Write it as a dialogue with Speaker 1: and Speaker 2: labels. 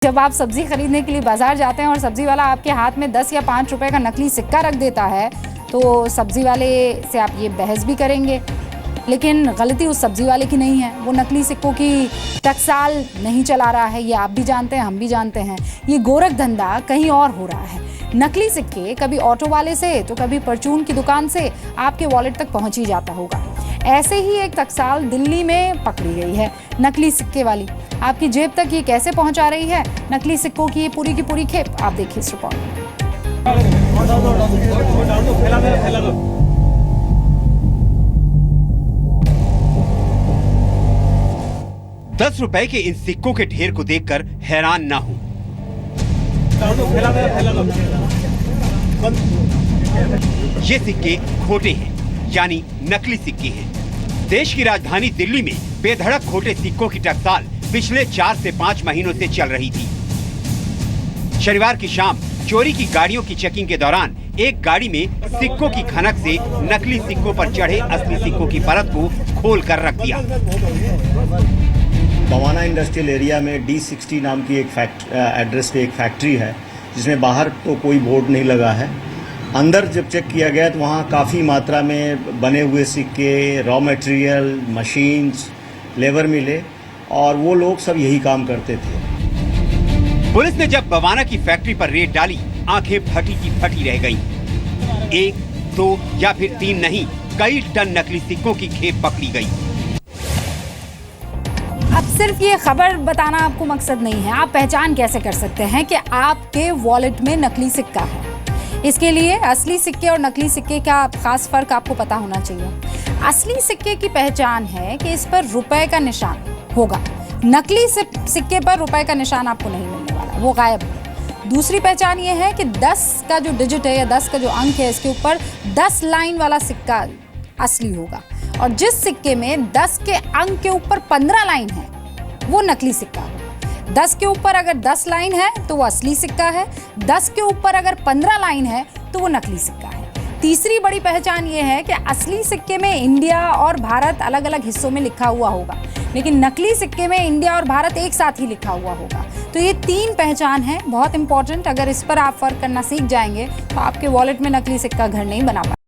Speaker 1: जब आप सब्जी खरीदने के लिए बाजार जाते हैं और सब्जी वाला आपके हाथ में 10 या 5 रुपए का नकली सिक्का रख देता है, तो सब्जी वाले से आप ये बहस भी करेंगे, लेकिन गलती उस सब्जी वाले की नहीं है। वो नकली सिक्कों की टकसाल नहीं चला रहा है, ये आप भी जानते हैं, हम भी जानते हैं। ये गोरख धंधा कहीं और हो रहा है। नकली सिक्के कभी ऑटो वाले से तो कभी परचून की दुकान से आपके वॉलेट तक पहुंच ही जाता होगा। ऐसे ही एक टकसाल दिल्ली में पकड़ी गई है, नकली सिक्के वाली। आपकी जेब तक ये कैसे पहुंचा रही है नकली सिक्कों की ये पूरी की पूरी खेप, आप देखिए इस रिपोर्ट में।
Speaker 2: 10 रुपए के इन सिक्कों के ढेर को देखकर हैरान ना हो। ये सिक्के खोटे हैं, यानी नकली सिक्के हैं। देश की राजधानी दिल्ली में बेधड़क खोटे सिक्कों की टकसाल पिछले 4 से 5 महीनों से चल रही थी। शनिवार की शाम चोरी की गाड़ियों की चेकिंग के दौरान एक गाड़ी में सिक्कों की खनक से नकली सिक्कों पर चढ़े असली सिक्कों की परत को खोल कर रख दिया।
Speaker 3: बवाना इंडस्ट्रियल एरिया में D60 नाम की एक एड्रेस पे एक फैक्ट्री है, जिसमें बाहर तो कोई बोर्ड नहीं लगा है। अंदर जब चेक किया गया तो वहाँ काफ़ी मात्रा में बने हुए सिक्के, रॉ मटेरियल, मशीन्स, लेबर मिले और वो लोग सब यही काम करते थे।
Speaker 2: पुलिस ने जब बवाना की फैक्ट्री पर रेड डाली, आंखें फटी की फटी रह गईं। 1, 2 या फिर 3 नहीं, कई टन नकली सिक्कों की खेप पकड़ी गई।
Speaker 1: अब सिर्फ ये खबर बताना आपको मकसद नहीं है। आप पहचान कैसे कर सकते हैं कि आपके वॉलेट में नकली सिक्का है? इसके लिए असली सिक्के और नकली सिक्के का खास फर्क आपको पता होना चाहिए। असली सिक्के की पहचान है कि इस पर रुपए का निशान होगा। नकली सिक्के पर रुपए का निशान आपको नहीं मिलने वाला, वो गायब है। दूसरी पहचान ये है कि 10 का जो डिजिट है या 10 का जो अंक है, इसके ऊपर 10 लाइन वाला सिक्का असली होगा, और जिस सिक्के में 10 के अंक के ऊपर 15 लाइन है वो नकली सिक्का है। 10 के ऊपर अगर 10 लाइन है तो वो असली सिक्का है, 10 के ऊपर अगर 15 लाइन है तो वो नकली सिक्का है। तीसरी बड़ी पहचान ये है कि असली सिक्के में इंडिया और भारत अलग अलग हिस्सों में लिखा हुआ होगा, लेकिन नकली सिक्के में इंडिया और भारत एक साथ ही लिखा हुआ होगा। तो ये 3 पहचान है, बहुत इंपॉर्टेंट। अगर इस पर आप फर्क करना सीख जाएंगे तो आपके वॉलेट में नकली सिक्का घर नहीं बना पाएगा।